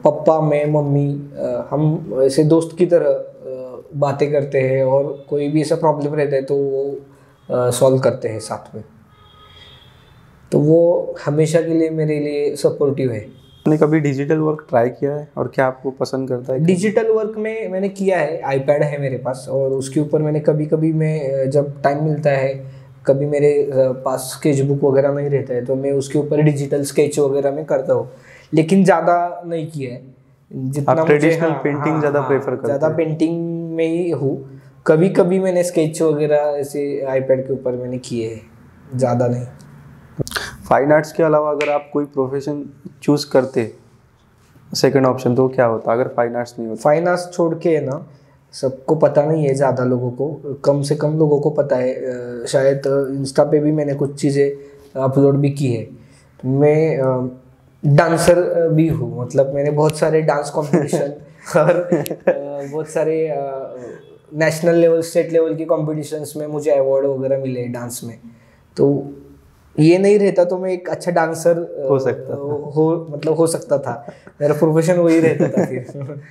पापा, मैं, मम्मी, हम ऐसे दोस्त की तरह बातें करते हैं, और कोई भी ऐसा प्रॉब्लम रहता है तो वो सॉल्व करते हैं साथ में। तो वो हमेशा के लिए मेरे लिए सपोर्टिव है। आपने कभी डिजिटल वर्क ट्राई किया है, और क्या आपको पसंद करता है? डिजिटल वर्क में मैंने किया है, आईपैड है मेरे पास, और उसके ऊपर मैंने कभी कभी मैं जब टाइम मिलता है कभी मेरे पास स्केच बुक वगैरह नहीं रहता है तो मैं उसके ऊपर डिजिटल स्केच वगैरह में करता हूँ, लेकिन ज़्यादा नहीं किया है जितना मुझे। ट्रेडिशनल पेंटिंग ज़्यादा प्रेफर करते हैं? ज़्यादा पेंटिंग में ही हूँ। कभी कभी मैंने स्केच वगैरह ऐसे आईपैड के ऊपर मैंने किए हैं, ज़्यादा नहीं। फाइन आर्ट्स के अलावा अगर आप कोई प्रोफेशन चूज करते सेकंड ऑप्शन, तो क्या होता अगर फाइन आर्ट्स नहीं होता? फाइन आर्ट्स छोड़ के है ना, सबको पता नहीं है, ज़्यादा लोगों को, कम से कम लोगों को पता है। शायद इंस्टा पे भी मैंने कुछ चीज़ें अपलोड भी की है। तो मैं डांसर भी हूँ, मतलब मैंने बहुत सारे डांस कंपटीशन और बहुत सारे नेशनल लेवल, स्टेट लेवल की कॉम्पिटिशन्स में मुझे अवार्ड वगैरह मिले डांस में। तो ये नहीं रहता तो मैं एक अच्छा डांसर हो सकता मतलब हो सकता था, मेरा प्रोफेशन वही रहता था फिर।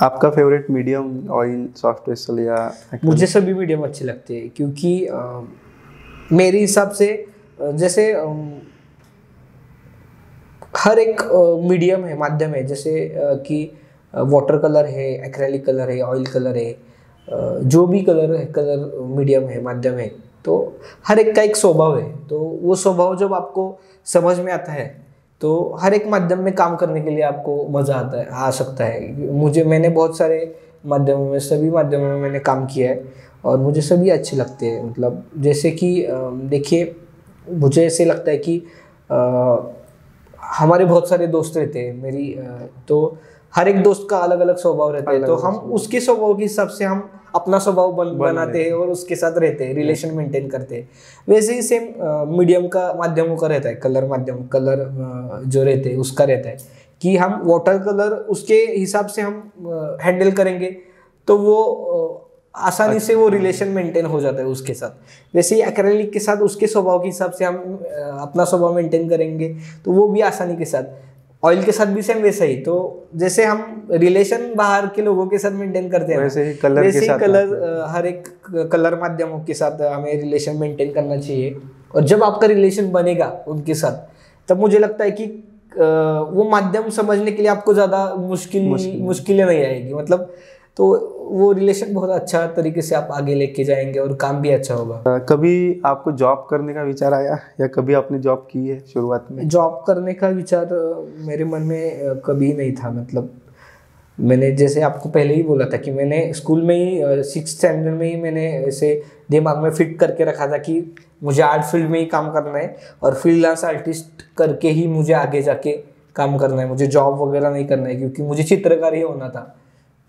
आपका favourite medium oil, soft pastel या acrylic? मुझे सभी मीडियम अच्छे लगते हैं, क्योंकि मेरे हिसाब से जैसे हर एक मीडियम है, माध्यम है, जैसे कि वाटर कलर है, एक्रेलिक कलर है, ऑयल कलर है, जो भी कलर है, कलर मीडियम है, माध्यम है, तो हर एक का एक स्वभाव है। तो वो स्वभाव जब आपको समझ में आता है तो हर एक माध्यम में काम करने के लिए आपको मज़ा आता है, आ सकता है। मैंने बहुत सारे माध्यमों में, सभी माध्यमों में मैंने काम किया है और मुझे सभी अच्छे लगते हैं। मतलब जैसे कि देखिए, मुझे ऐसे लगता है कि हमारे बहुत सारे दोस्त रहते हैं मेरी, तो हर एक दोस्त का अलग अलग स्वभाव रहता है, तो हम उसके स्वभाव के हिसाब से हम अपना स्वभाव बनाते हैं और उसके साथ रहते हैं, रिलेशन मेंटेन करते हैं। वैसे ही सेम मीडियम का, माध्यमों का रहता है, कलर माध्यम, कलर जो रहते हैं उसका रहता है कि हम वाटर कलर उसके हिसाब से हम हैंडल करेंगे तो वो आसानी से वो रिलेशन मेंटेन हो जाता है उसके साथ। वैसे ही एक्रेलिक के साथ उसके स्वभाव के हिसाब से हम अपना स्वभाव मेंटेन करेंगे तो वो भी आसानी के साथ। ऑयल के साथ भी सेम वैसा ही, तो जैसे हम रिलेशन बाहर के लोगों के साथ मेंटेन करते हैं, वैसे ही कलर हर एक कलर माध्यमों के साथ हमें रिलेशन मेंटेन करना चाहिए। और जब आपका रिलेशन बनेगा उनके साथ, तब मुझे लगता है कि वो माध्यम समझने के लिए आपको ज़्यादा मुश्किलें नहीं आएगी, मतलब तो वो रिलेशन बहुत अच्छा तरीके से आप आगे लेके जाएंगे और काम भी अच्छा होगा। कभी आपको जॉब करने का विचार आया या कभी आपने जॉब की है शुरुआत में? जॉब करने का विचार मेरे मन में कभी नहीं था। मतलब मैंने जैसे आपको पहले ही बोला था कि मैंने स्कूल में ही 6th स्टैंडर्ड में ही मैंने ऐसे दिमाग में फिट करके रखा था कि मुझे आर्ट फील्ड में ही काम करना है और फ्रीलांस आर्टिस्ट करके ही मुझे आगे जाके काम करना है, मुझे जॉब वगैरह नहीं करना है, क्योंकि मुझे चित्रकार ही होना था।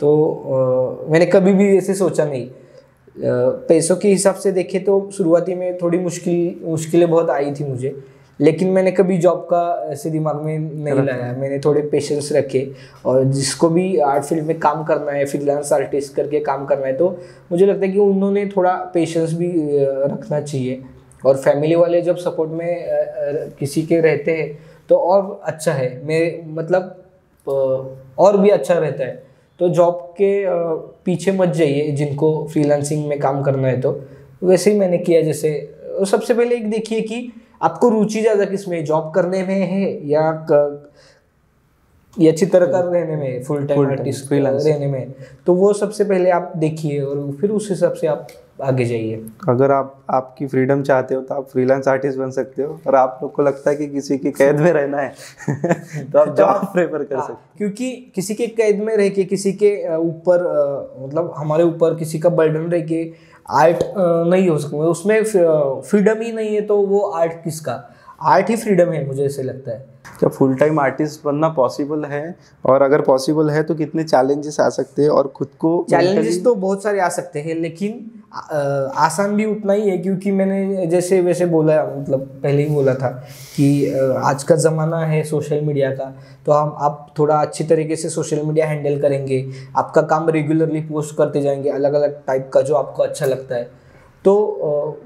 तो मैंने कभी भी ऐसे सोचा नहीं। पैसों के हिसाब से देखे तो शुरुआती में थोड़ी मुश्किलें बहुत आई थी मुझे, लेकिन मैंने कभी जॉब का ऐसे दिमाग में नहीं लाया। मैंने थोड़े पेशेंस रखे, और जिसको भी आर्ट फील्ड में काम करना है, फ्रीलांस आर्टिस्ट करके काम करना है, तो मुझे लगता है कि उन्होंने थोड़ा पेशेंस भी रखना चाहिए। और फैमिली वाले जब सपोर्ट में किसी के रहते हैं तो और अच्छा है, मेरे मतलब और भी अच्छा रहता है। तो जॉब के पीछे मत जाइए जिनको फ्रीलांसिंग में काम करना है। तो वैसे ही मैंने किया। जैसे सबसे पहले एक देखिए कि आपको रुचि ज़्यादा किस में, जॉब करने में है या चित्रकार रहने में, फुल टाइम आर्टिस्ट रहने में। तो वो सबसे पहले आप देखिए और फिर उस हिसाब से आप आगे जाइए। अगर आप आपकी फ्रीडम चाहते हो तो आप फ्रीलांस आर्टिस्ट बन सकते हो, और आप लोग को लगता है कि किसी की कैद में रहना है तो आप जॉब प्रेफर कर सकते हो। क्योंकि किसी के कैद में रह के, किसी के ऊपर मतलब हमारे ऊपर किसी का बर्डन रह के आर्ट नहीं हो सकता, उसमें फ्रीडम ही नहीं है, तो वो आर्ट किसका? आर्ट ही फ्रीडम है, मुझे ऐसे लगता है। क्या फुल टाइम आर्टिस्ट बनना पॉसिबल है? और अगर पॉसिबल है तो कितने चैलेंजेस आ सकते हैं? और खुद को चैलेंजेस तो बहुत सारे आ सकते हैं, लेकिन आसान भी उतना ही है। क्योंकि मैंने जैसे वैसे बोला, मतलब पहले ही बोला था कि आज का ज़माना है सोशल मीडिया का, तो आप थोड़ा अच्छी तरीके से सोशल मीडिया हैंडल करेंगे, आपका काम रेगुलरली पोस्ट करते जाएंगे अलग अलग टाइप का जो आपको अच्छा लगता है, तो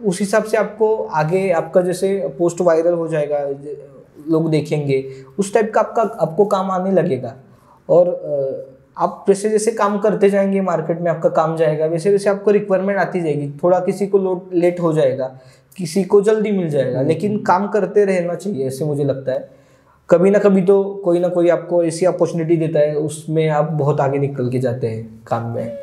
उस हिसाब से आपको आगे आपका जैसे पोस्ट वायरल हो जाएगा, लोग देखेंगे, उस टाइप का आपको काम आने लगेगा। और आप जैसे जैसे काम करते जाएंगे, मार्केट में आपका काम जाएगा, वैसे वैसे आपको रिक्वायरमेंट आती जाएगी। थोड़ा किसी को लेट हो जाएगा, किसी को जल्दी मिल जाएगा, लेकिन काम करते रहना चाहिए, ऐसे मुझे लगता है। कभी ना कभी तो कोई ना कोई आपको ऐसी अपॉर्चुनिटी देता है, उसमें आप बहुत आगे निकल के जाते हैं काम में।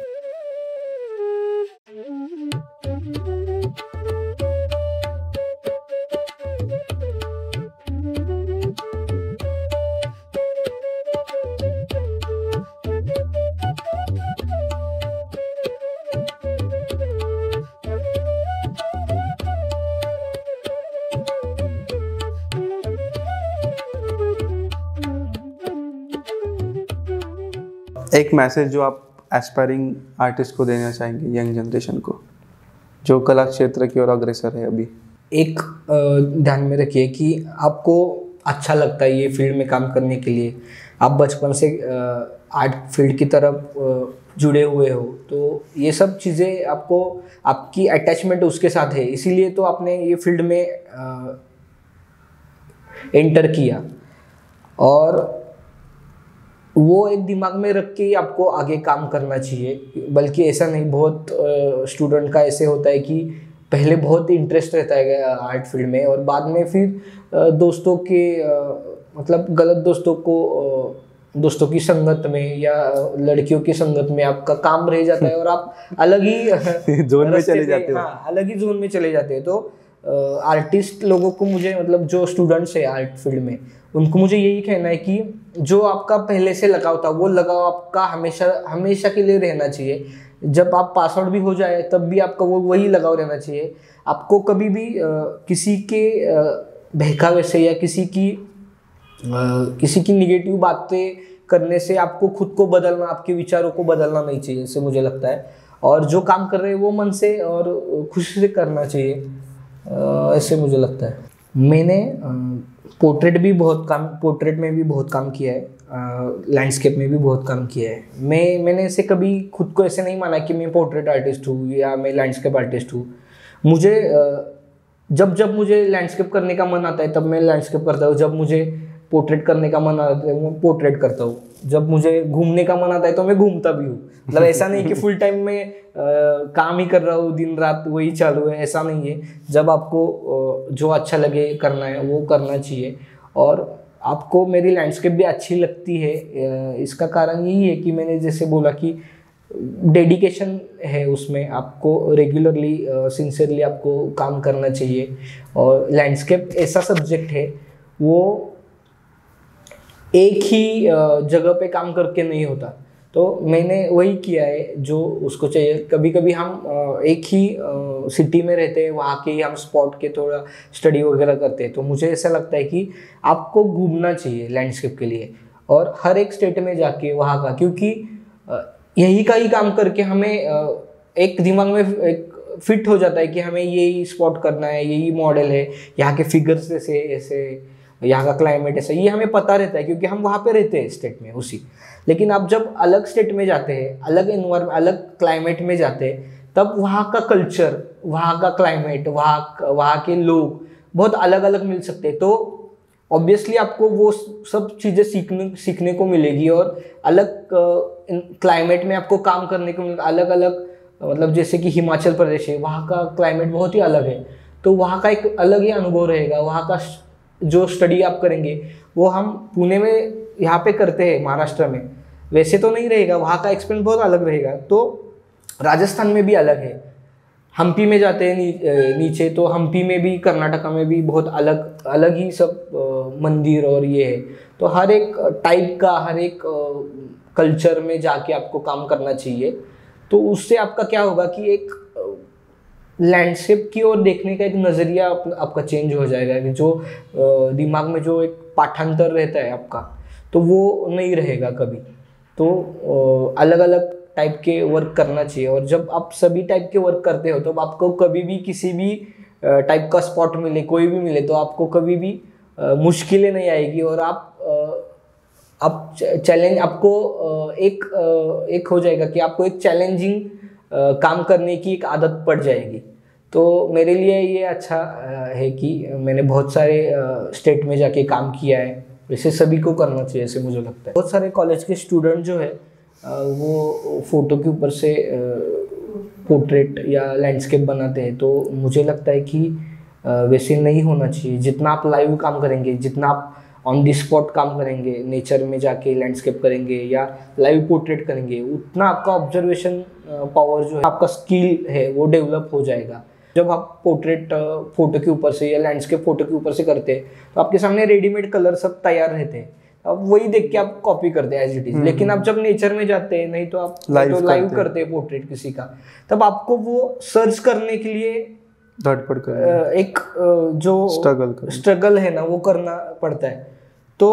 एक मैसेज जो आप एस्पायरिंग आर्टिस्ट को देना चाहेंगे, यंग जनरेशन को जो कला क्षेत्र की ओर अग्रसर है अभी? एक ध्यान में रखिए कि आपको अच्छा लगता है ये फील्ड में काम करने के लिए, आप बचपन से आर्ट फील्ड की तरफ जुड़े हुए हो, तो ये सब चीज़ें आपको, आपकी अटैचमेंट उसके साथ है, इसीलिए तो आपने ये फील्ड में एंटर किया। और वो एक दिमाग में रख के ही आपको आगे काम करना चाहिए। बल्कि ऐसा नहीं, बहुत स्टूडेंट का ऐसे होता है कि पहले बहुत इंटरेस्ट रहता है आर्ट फील्ड में और बाद में फिर दोस्तों के मतलब गलत दोस्तों की संगत में या लड़कियों की संगत में आपका काम रह जाता है और आप अलग ही जोन में चले जाते हो। हाँ, अलग ही जोन में चले जाते हैं। तो आर्टिस्ट लोगों को मुझे, मतलब जो स्टूडेंट्स है आर्ट फील्ड में, उनको मुझे यही कहना है कि जो आपका पहले से लगाव था वो लगाव आपका हमेशा के लिए रहना चाहिए। जब आप पास आउट भी हो जाए तब भी आपका वो वही लगाव रहना चाहिए। आपको कभी भी किसी के बहकावे से या किसी की निगेटिव बातें करने से आपको खुद को बदलना, आपके विचारों को बदलना नहीं चाहिए, इससे मुझे लगता है। और जो काम कर रहे हैं वो मन से और खुशी से करना चाहिए, ऐसे मुझे लगता है। मैंने पोर्ट्रेट में भी बहुत काम किया है, लैंडस्केप में भी बहुत काम किया है। मैंने ऐसे कभी खुद को ऐसे नहीं माना कि मैं पोर्ट्रेट आर्टिस्ट हूँ या मैं लैंडस्केप आर्टिस्ट हूँ। मुझे जब मुझे लैंडस्केप करने का मन आता है तब मैं लैंडस्केप करता हूँ, जब मुझे पोर्ट्रेट करने का मन आता है मैं पोर्ट्रेट करता हूँ, जब मुझे घूमने का मन आता है तो मैं घूमता भी हूँ। मतलब ऐसा नहीं कि फुल टाइम में काम ही कर रहा हूँ, दिन रात वही चालू है, ऐसा नहीं है। जब आपको जो अच्छा लगे करना है वो करना चाहिए। और आपको मेरी लैंडस्केप भी अच्छी लगती है, इसका कारण यही है कि मैंने जैसे बोला कि डेडिकेशन है उसमें, आपको रेगुलरली सिंसियरली आपको काम करना चाहिए। और लैंडस्केप ऐसा सब्जेक्ट है वो एक ही जगह पे काम करके नहीं होता, तो मैंने वही किया है जो उसको चाहिए। कभी कभी हम एक ही सिटी में रहते हैं, वहाँ के ही हम स्पॉट के थोड़ा स्टडी वगैरह करते हैं, तो मुझे ऐसा लगता है कि आपको घूमना चाहिए लैंडस्केप के लिए और हर एक स्टेट में जाके वहाँ का, क्योंकि यही का ही काम करके हमें एक दिमाग में एक फिट हो जाता है कि हमें यही स्पॉट करना है, यही मॉडल है, यहाँ के फिगर्स ऐसे ऐसे, यहाँ का क्लाइमेट ऐसा, ये हमें पता रहता है क्योंकि हम वहाँ पे रहते हैं स्टेट में उसी। लेकिन आप जब अलग स्टेट में जाते हैं, अलग एनवायरमेंट, अलग क्लाइमेट में जाते हैं, तब वहाँ का कल्चर, वहाँ का क्लाइमेट, वहाँ के लोग बहुत अलग अलग मिल सकते हैं। तो ऑब्वियसली आपको वो सब चीज़ें सीखने को मिलेगी और अलग क्लाइमेट में आपको काम करने को मिलेगा। अलग अलग, मतलब जैसे कि हिमाचल प्रदेश है, वहाँ का क्लाइमेट बहुत ही अलग है, तो वहाँ का एक अलग ही अनुभव रहेगा। वहाँ का जो स्टडी आप करेंगे वो हम पुणे में यहाँ पे करते हैं, महाराष्ट्र में वैसे तो नहीं रहेगा, वहाँ का एक्सपीरियंस बहुत अलग रहेगा। तो राजस्थान में भी अलग है, हम्पी में जाते हैं नीचे, तो हम्पी में भी, कर्नाटका में भी बहुत अलग अलग ही सब मंदिर और ये है। तो हर एक टाइप का, हर एक कल्चर में जाके आपको काम करना चाहिए। तो उससे आपका क्या होगा कि एक लैंडस्केप की ओर देखने का एक नज़रिया आपका चेंज हो जाएगा, कि जो दिमाग में जो एक पाठांतर रहता है आपका, तो वो नहीं रहेगा कभी। तो अलग अलग टाइप के वर्क करना चाहिए। और जब आप सभी टाइप के वर्क करते हो तो आपको कभी भी किसी भी टाइप का स्पॉट मिले, कोई भी मिले, तो आपको कभी भी मुश्किलें नहीं आएगी और आप चैलेंज, आपको एक हो जाएगा कि आपको एक चैलेंजिंग काम करने की एक आदत पड़ जाएगी। तो मेरे लिए ये अच्छा है कि मैंने बहुत सारे स्टेट में जाके काम किया है, वैसे सभी को करना चाहिए, ऐसे मुझे लगता है। बहुत सारे कॉलेज के स्टूडेंट जो है वो फोटो के ऊपर से पोर्ट्रेट या लैंडस्केप बनाते हैं, तो मुझे लगता है कि वैसे नहीं होना चाहिए। जितना आप लाइव काम करेंगे, जितना आप ऑन द स्पॉट काम करेंगे, नेचर में जाके लैंडस्केप करेंगे या लाइव पोर्ट्रेट करेंगे, उतना आपका ऑब्जर्वेशन पावर जो है, आपका स्किल है, वो डेवलप हो जाएगा। जब आप पोर्ट्रेट फोटो के ऊपर से या लैंडस्केप फोटो के ऊपर से करते हैं तो आपके सामने रेडीमेड कलर सब तैयार रहते हैं, अब वही देख के आप कॉपी करते हैं एज इट इज। लेकिन आप जब नेचर में जाते हैं, नहीं तो आप लाइव करते हैं पोर्ट्रेट किसी का, तब आपको वो सर्च करने के लिए एक जो स्ट्रगल है ना, वो करना पड़ता है। तो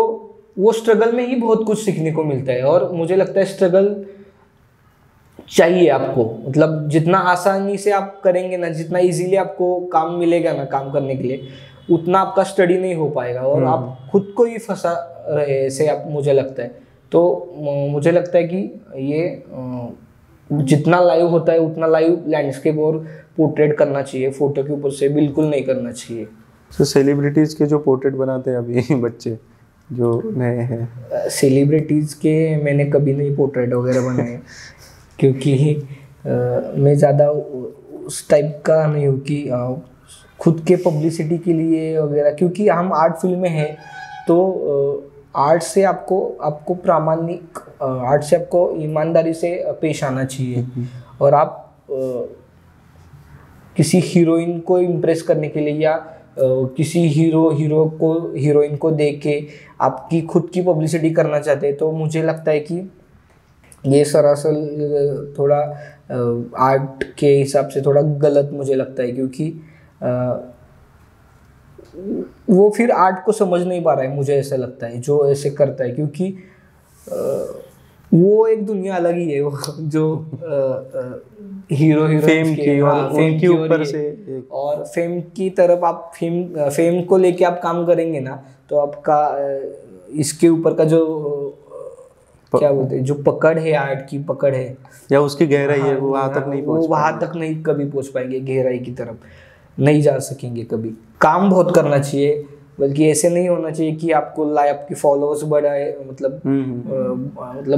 वो स्ट्रगल में ही बहुत कुछ सीखने को मिलता है। और मुझे लगता है स्ट्रगल चाहिए आपको, मतलब जितना आसानी से आप करेंगे ना, जितना इजीली आपको काम मिलेगा ना काम करने के लिए, उतना आपका स्टडी नहीं हो पाएगा और आप खुद को ही फंसा रहे ऐसे आप, मुझे लगता है। तो मुझे लगता है कि ये जितना लाइव होता है उतना लाइव लैंडस्केप और पोर्ट्रेट करना चाहिए, फोटो के ऊपर से बिल्कुल नहीं करना चाहिए। तो सेलिब्रिटीज़ के जो पोर्ट्रेट बनाते हैं अभी बच्चे जो नए हैं, सेलिब्रिटीज़ के मैंने कभी नहीं पोर्ट्रेट वगैरह बनाए क्योंकि मैं ज़्यादा उस टाइप का नहीं हूँ कि खुद के पब्लिसिटी के लिए वगैरह, क्योंकि हम आर्ट फील्ड में हैं तो आर्ट से आपको प्रामाणिक, आर्ट से आपको ईमानदारी से पेश आना चाहिए। और आप किसी हीरोइन को इम्प्रेस करने के लिए या किसी हीरोइन को देख के आपकी खुद की पब्लिसिटी करना चाहते हैं, तो मुझे लगता है कि ये सरासर थोड़ा आर्ट के हिसाब से थोड़ा गलत मुझे लगता है, क्योंकि वो फिर आर्ट को समझ नहीं पा रहा है, मुझे ऐसा लगता है जो ऐसे करता है, क्योंकि वो एक दुनिया अलग ही है, वो जो हीरो फेम की और उनके ऊपर से और फेम की तरफ आप फेम को लेके आप काम करेंगे ना, तो आपका इसके ऊपर का जो क्या बोलते हैं, जो पकड़ है, आर्ट की पकड़ है या उसकी गहराई है, वो वहाँ तक नहीं पहुँच, वो वहाँ तक नहीं कभी पहुँच पाएंगे, गहराई की तरफ नहीं जा सकेंगे कभी। काम बहुत करना चाहिए, बल्कि ऐसे नहीं होना चाहिए कि आपको आपकी फॉलोअर्स बढ़ाए, मतलब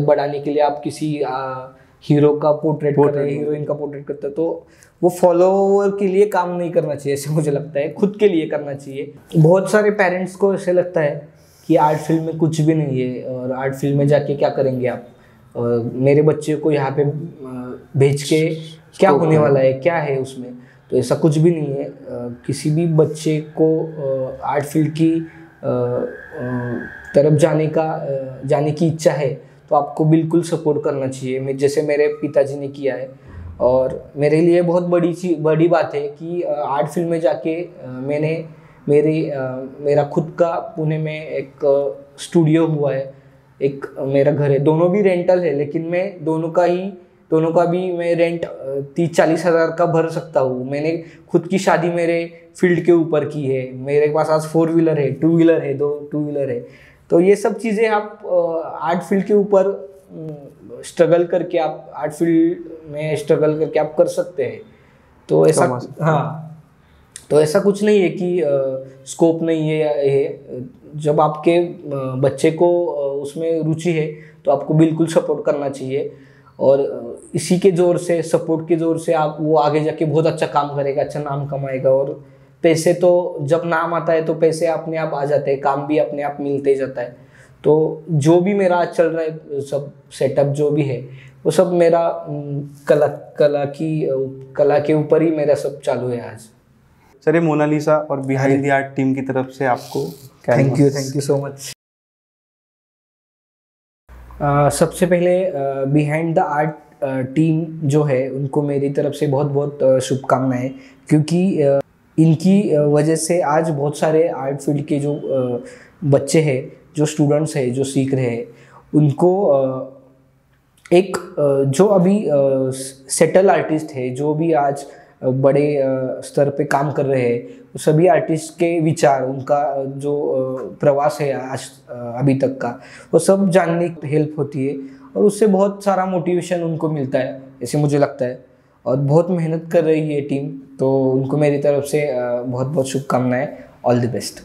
बढ़ाने के लिए आप किसी हीरो का पोर्ट्रेट कर रहे हैं, हीरोइन का पोर्ट्रेट करते हैं, तो वो फॉलोअर के लिए काम नहीं करना चाहिए, ऐसे मुझे लगता है खुद के लिए करना चाहिए। बहुत सारे पेरेंट्स को ऐसे लगता है कि आर्ट फील्ड में कुछ भी नहीं है और आर्ट फील्ड में जाके क्या करेंगे आप, मेरे बच्चे को यहाँ पे भेज के क्या होने वाला है, क्या है उसमें। तो ऐसा कुछ भी नहीं है। किसी भी बच्चे को आर्ट फील्ड की तरफ जाने की इच्छा है तो आपको बिल्कुल सपोर्ट करना चाहिए, जैसे मेरे पिताजी ने किया है। और मेरे लिए बहुत बड़ी बात है कि आर्ट फील्ड में जाके मेरा खुद का पुणे में एक स्टूडियो हुआ है, एक मेरा घर है, दोनों भी रेंटल है, लेकिन मैं दोनों का भी मैं रेंट 30-40 हज़ार का भर सकता हूँ। मैंने खुद की शादी मेरे फील्ड के ऊपर की है, मेरे पास आज 4 व्हीलर है, 2 व्हीलर है, 2 व्हीलर है। तो ये सब चीज़ें आप आर्ट फील्ड के ऊपर स्ट्रगल करके आप आर्ट फील्ड में स्ट्रगल करके आप कर सकते हैं। तो ऐसा तो ऐसा कुछ नहीं है कि स्कोप नहीं है। जब आपके बच्चे को उसमें रुचि है तो आपको बिल्कुल सपोर्ट करना चाहिए, और इसी के जोर से, सपोर्ट के जोर से वो आगे जाके बहुत अच्छा काम करेगा, अच्छा नाम कमाएगा। और पैसे तो जब नाम आता है तो पैसे अपने आप आ जाते हैं, काम भी अपने आप मिलते जाता है। तो जो भी मेरा आज चल रहा है, सब सेटअप जो भी है वो सब मेरा कला के ऊपर ही मेरा सब चालू है आज। सर, मोनालिसा और बिहाइंड द आर्ट टीम की तरफ से आपको थैंक यू सो मच। सबसे पहले बिहाइंड द आर्ट टीम जो है उनको मेरी तरफ से बहुत बहुत शुभकामनाएं, क्योंकि इनकी वजह से आज बहुत सारे आर्ट फील्ड के जो बच्चे हैं, जो स्टूडेंट्स हैं, जो सीख रहे हैं, उनको एक जो अभी सेटल आर्टिस्ट है, जो भी आज बड़े स्तर पे काम कर रहे हैं, सभी आर्टिस्ट के विचार, उनका जो प्रवास है आज अभी तक का, वो सब जानने की हेल्प होती है और उससे बहुत सारा मोटिवेशन उनको मिलता है, ऐसे मुझे लगता है। और बहुत मेहनत कर रही है टीम, तो उनको मेरी तरफ से बहुत बहुत शुभकामनाएं। All the best.